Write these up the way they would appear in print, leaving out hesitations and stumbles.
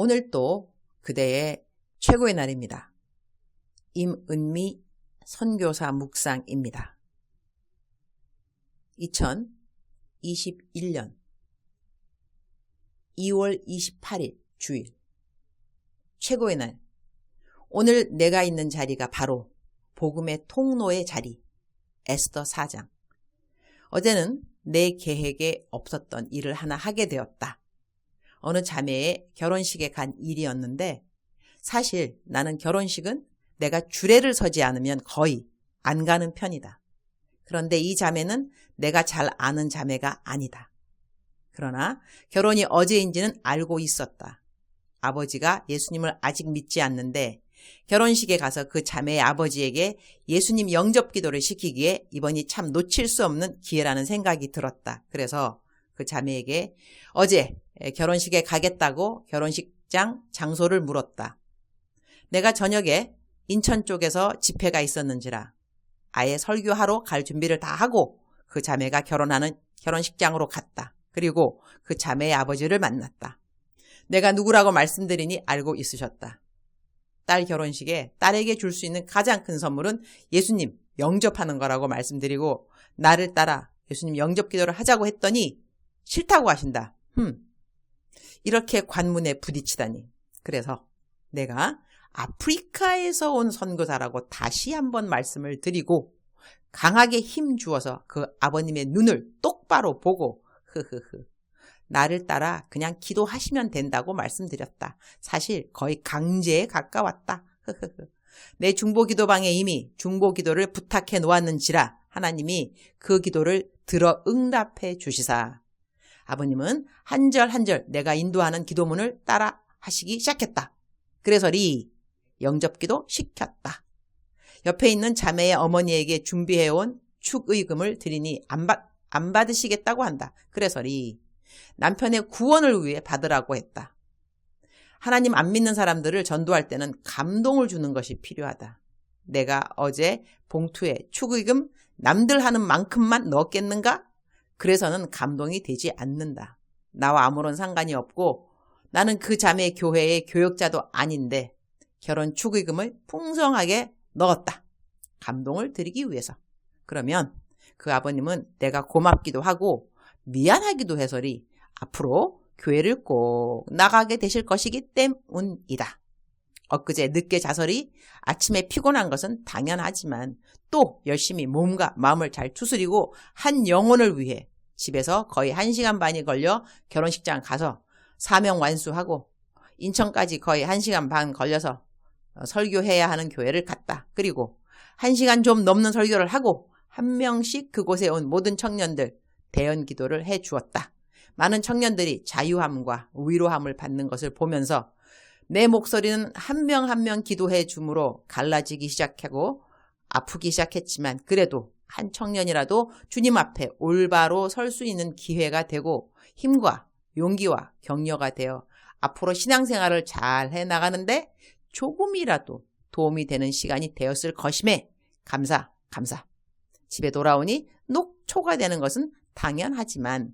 오늘 또 그대의 최고의 날입니다. 임은미 선교사 묵상입니다. 2021년 2월 28일 주일 최고의 날. 오늘 내가 있는 자리가 바로 복음의 통로의 자리, 에스더 4장. 어제는 내 계획에 없었던 일을 하나 하게 되었다. 어느 자매의 결혼식에 간 일이었는데 사실 나는 결혼식은 내가 주례를 서지 않으면 거의 안 가는 편이다. 그런데 이 자매는 내가 잘 아는 자매가 아니다. 그러나 결혼이 어제인지는 알고 있었다. 아버지가 예수님을 아직 믿지 않는데 결혼식에 가서 그 자매의 아버지에게 예수님 영접 기도를 시키기에 이번이 참 놓칠 수 없는 기회라는 생각이 들었다. 그래서 그 자매에게 어제 결혼식에 가겠다고 결혼식장 장소를 물었다. 내가 저녁에 인천 쪽에서 집회가 있었는지라 아예 설교하러 갈 준비를 다 하고 그 자매가 결혼하는 결혼식장으로 갔다. 그리고 그 자매의 아버지를 만났다. 내가 누구라고 말씀드리니 알고 있으셨다. 딸 결혼식에 딸에게 줄 수 있는 가장 큰 선물은 예수님 영접하는 거라고 말씀드리고 나를 따라 예수님 영접 기도를 하자고 했더니 싫다고 하신다. 이렇게 관문에 부딪히다니. 그래서 내가 아프리카에서 온 선교사라고 다시 한번 말씀을 드리고 강하게 힘 주어서 그 아버님의 눈을 똑바로 보고 나를 따라 그냥 기도하시면 된다고 말씀드렸다. 사실 거의 강제에 가까웠다. 내 중보기도방에 이미 중보기도를 부탁해 놓았는지라 하나님이 그 기도를 들어 응답해 주시사 아버님은 한 절 한 절 내가 인도하는 기도문을 따라 하시기 시작했다. 그래서 영접기도 시켰다. 옆에 있는 자매의 어머니에게 준비해온 축의금을 드리니 안 받으시겠다고 한다. 그래서 남편의 구원을 위해 받으라고 했다. 하나님 안 믿는 사람들을 전도할 때는 감동을 주는 것이 필요하다. 내가 어제 봉투에 축의금 남들 하는 만큼만 넣었겠는가? 그래서는 감동이 되지 않는다. 나와 아무런 상관이 없고 나는 그 자매 교회의 교역자도 아닌데 결혼 축의금을 풍성하게 넣었다. 감동을 드리기 위해서. 그러면 그 아버님은 내가 고맙기도 하고 미안하기도 해서 앞으로 교회를 꼭 나가게 되실 것이기 때문이다. 엊그제 늦게 자서리 아침에 피곤한 것은 당연하지만 또 열심히 몸과 마음을 잘 추스리고 한 영혼을 위해 집에서 거의 1시간 반이 걸려 결혼식장 가서 사명 완수하고 인천까지 거의 1시간 반 걸려서 설교해야 하는 교회를 갔다. 그리고 1시간 좀 넘는 설교를 하고 한 명씩 그곳에 온 모든 청년들 대연 기도를 해 주었다. 많은 청년들이 자유함과 위로함을 받는 것을 보면서 내 목소리는 한 명 한 명 기도해 줌으로 갈라지기 시작하고 아프기 시작했지만 그래도 한 청년이라도 주님 앞에 올바로 설 수 있는 기회가 되고 힘과 용기와 격려가 되어 앞으로 신앙생활을 잘 해나가는데 조금이라도 도움이 되는 시간이 되었을 것임에 감사. 집에 돌아오니 녹초가 되는 것은 당연하지만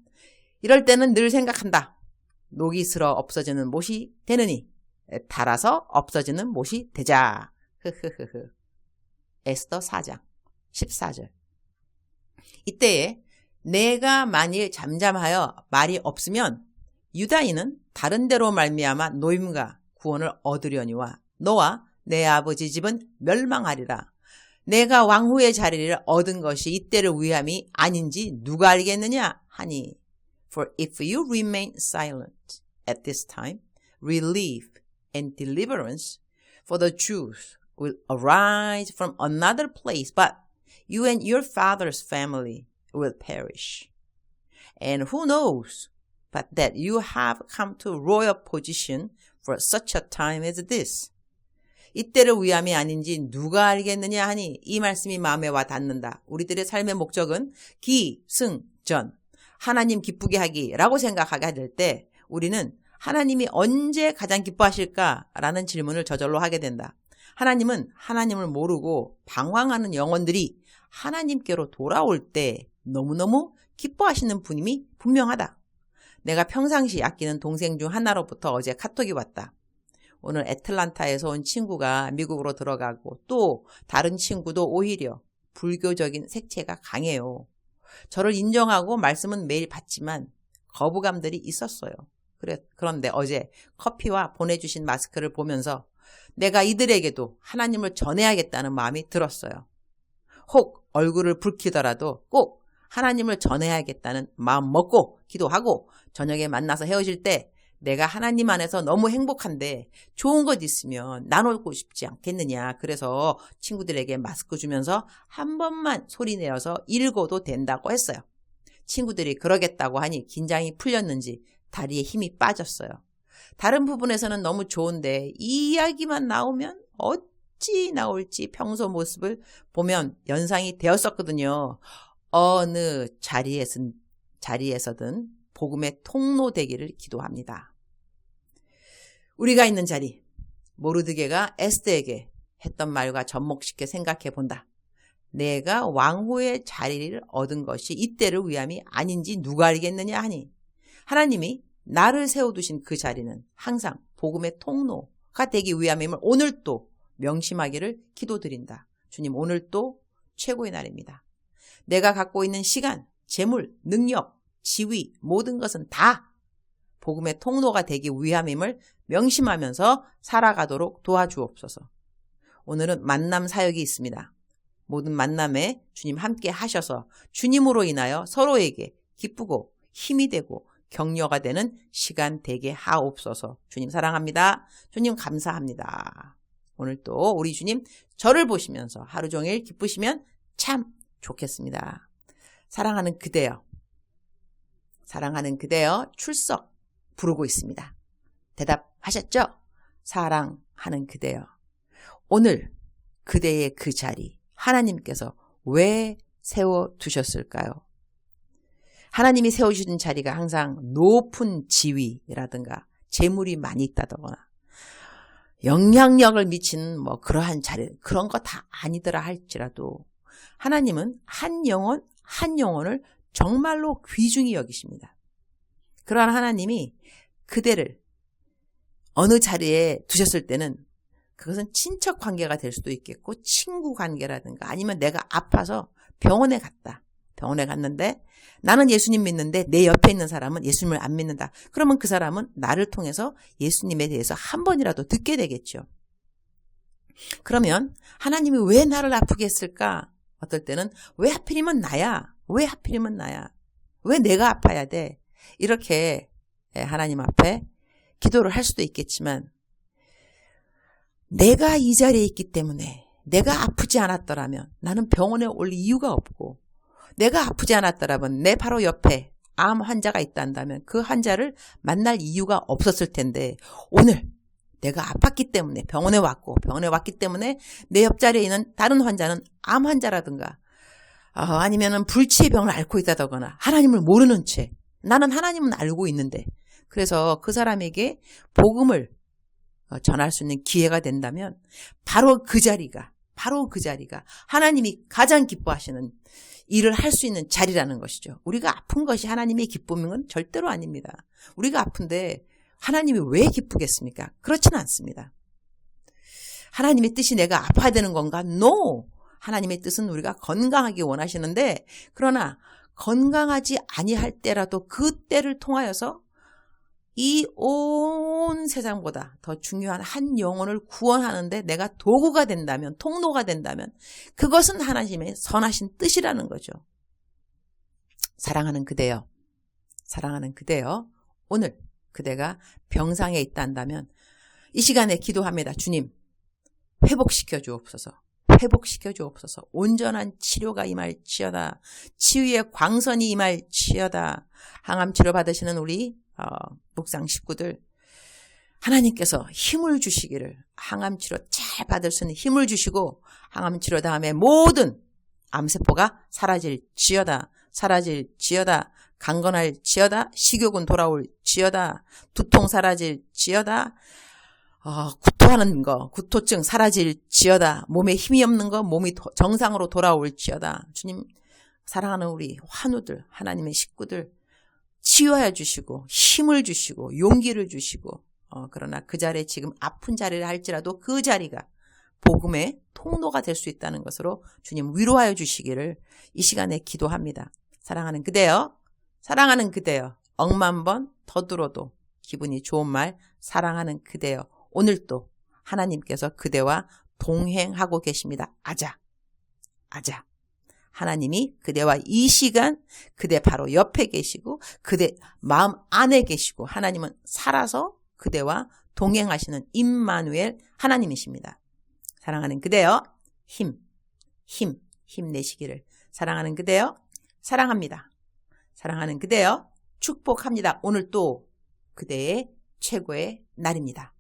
이럴 때는 늘 생각한다. 녹이 슬어 없어지는 못이 되느니 달아서 없어지는 못이 되자. 에스더 4장 14절. 이때에 내가 만일 잠잠하여 말이 없으면 유다인은 다른 데로 말미암아 노임과 구원을 얻으려니와 너와 내 아버지 집은 멸망하리라. 내가 왕후의 자리를 얻은 것이 이때를 위함이 아닌지 누가 알겠느냐 하니 For if you remain silent at this time, relief and deliverance for the Jews will arise from another place, but you and your father's family will perish. And who knows but that you have come to royal position for such a time as this. 이때를 위함이 아닌지 누가 알겠느냐 하니 이 말씀이 마음에 와 닿는다. 우리들의 삶의 목적은 기승전, 하나님 기쁘게 하기라고 생각하게 될 때 우리는 하나님이 언제 가장 기뻐하실까라는 질문을 저절로 하게 된다. 하나님은 하나님을 모르고 방황하는 영혼들이 하나님께로 돌아올 때 너무너무 기뻐하시는 분임이 분명하다. 내가 평상시 아끼는 동생 중 하나로부터 어제 카톡이 왔다. 오늘 애틀란타에서 온 친구가 미국으로 들어가고 또 다른 친구도 오히려 불교적인 색채가 강해요. 저를 인정하고 말씀은 매일 받지만 거부감들이 있었어요. 그런데 어제 커피와 보내주신 마스크를 보면서 내가 이들에게도 하나님을 전해야겠다는 마음이 들었어요. 혹 얼굴을 붉히더라도 꼭 하나님을 전해야겠다는 마음 먹고 기도하고 저녁에 만나서 헤어질 때 내가 하나님 안에서 너무 행복한데 좋은 것 있으면 나누고 싶지 않겠느냐. 그래서 친구들에게 마스크 주면서 한 번만 소리 내어서 읽어도 된다고 했어요. 친구들이 그러겠다고 하니 긴장이 풀렸는지 다리에 힘이 빠졌어요. 다른 부분에서는 너무 좋은데 이 이야기만 나오면 어찌 나올지 평소 모습을 보면 연상이 되었었거든요. 어느 자리에서든 복음의 통로 되기를 기도합니다. 우리가 있는 자리, 모르드게가 에스더에게 했던 말과 접목시켜 생각해 본다. 내가 왕후의 자리를 얻은 것이 이때를 위함이 아닌지 누가 알겠느냐 하니 하나님이 나를 세워두신 그 자리는 항상 복음의 통로가 되기 위함임을 오늘 또 명심하기를 기도드린다. 주님, 오늘 또 최고의 날입니다. 내가 갖고 있는 시간, 재물, 능력, 지위, 모든 것은 다 복음의 통로가 되기 위함임을 명심하면서 살아가도록 도와주옵소서. 오늘은 만남 사역이 있습니다. 모든 만남에 주님 함께 하셔서 주님으로 인하여 서로에게 기쁘고 힘이 되고 격려가 되는 시간 되게 하옵소서. 주님 사랑합니다. 주님 감사합니다. 오늘 또 우리 주님 저를 보시면서 하루 종일 기쁘시면 참 좋겠습니다. 사랑하는 그대여, 사랑하는 그대여 출석 부르고 있습니다. 대답하셨죠? 사랑하는 그대여. 오늘 그대의 그 자리 하나님께서 왜 세워두셨을까요? 하나님이 세워주신 자리가 항상 높은 지위라든가 재물이 많이 있다거나 영향력을 미치는 그러한 자리, 그런 거 다 아니더라 할지라도 하나님은 한 영혼을 정말로 귀중히 여기십니다. 그러한 하나님이 그대를 어느 자리에 두셨을 때는 그것은 친척 관계가 될 수도 있겠고 친구 관계라든가 아니면 내가 아파서 병원에 갔다. 병원에 갔는데 나는 예수님 믿는데 내 옆에 있는 사람은 예수님을 안 믿는다. 그러면 그 사람은 나를 통해서 예수님에 대해서 한 번이라도 듣게 되겠죠. 그러면 하나님이 왜 나를 아프게 했을까? 어떨 때는 왜 하필이면 나야? 왜 하필이면 나야? 왜 내가 아파야 돼? 이렇게 하나님 앞에 기도를 할 수도 있겠지만 내가 이 자리에 있기 때문에 내가 아프지 않았더라면 나는 병원에 올 이유가 없고 내가 아프지 않았더라면 내 바로 옆에 암 환자가 있다면 그 환자를 만날 이유가 없었을 텐데 오늘 내가 아팠기 때문에 병원에 왔기 때문에 내 옆자리에 있는 다른 환자는 암 환자라든가 아니면은 불치의 병을 앓고 있다거나 하나님을 모르는 채 나는 하나님은 알고 있는데 그래서 그 사람에게 복음을 전할 수 있는 기회가 된다면 바로 그 자리가 하나님이 가장 기뻐하시는 일을 할 수 있는 자리라는 것이죠. 우리가 아픈 것이 하나님의 기쁨인 건 절대로 아닙니다. 우리가 아픈데 하나님이 왜 기쁘겠습니까? 그렇지는 않습니다. 하나님의 뜻이 내가 아파야 되는 건가? No! 하나님의 뜻은 우리가 건강하기 원하시는데 그러나 건강하지 아니할 때라도 그 때를 통하여서 이 온 세상보다 더 중요한 한 영혼을 구원하는데 내가 도구가 된다면, 통로가 된다면 그것은 하나님의 선하신 뜻이라는 거죠. 사랑하는 그대여, 오늘 그대가 병상에 있다면 이 시간에 기도합니다. 주님, 회복시켜 주옵소서. 온전한 치료가 임할지어다. 치유의 광선이 임할지어다. 항암 치료 받으시는 우리 묵상 식구들 하나님께서 힘을 주시기를 항암 치료 잘 받을 수 있는 힘을 주시고 항암 치료 다음에 모든 암세포가 사라질지어다. 강건할지어다. 식욕은 돌아올지어다. 두통 사라질지어다. 구토하는 거, 구토증 사라질지어다. 몸에 힘이 없는 거, 몸이 정상으로 돌아올지어다. 주님, 사랑하는 우리 환우들, 하나님의 식구들 치유하여 주시고 힘을 주시고 용기를 주시고 그러나 그 자리에 지금 아픈 자리를 할지라도 그 자리가 복음의 통로가 될 수 있다는 것으로 주님 위로하여 주시기를 이 시간에 기도합니다. 사랑하는 그대여, 사랑하는 그대여, 억만 번 더 들어도 기분이 좋은 말, 사랑하는 그대여, 오늘 또 하나님께서 그대와 동행하고 계십니다. 아자, 아자. 하나님이 그대와 이 시간 그대 바로 옆에 계시고 그대 마음 안에 계시고 하나님은 살아서 그대와 동행하시는 임마누엘 하나님이십니다. 사랑하는 그대여, 힘내시기를. 사랑하는 그대여, 사랑합니다. 사랑하는 그대여, 축복합니다. 오늘 또 그대의 최고의 날입니다.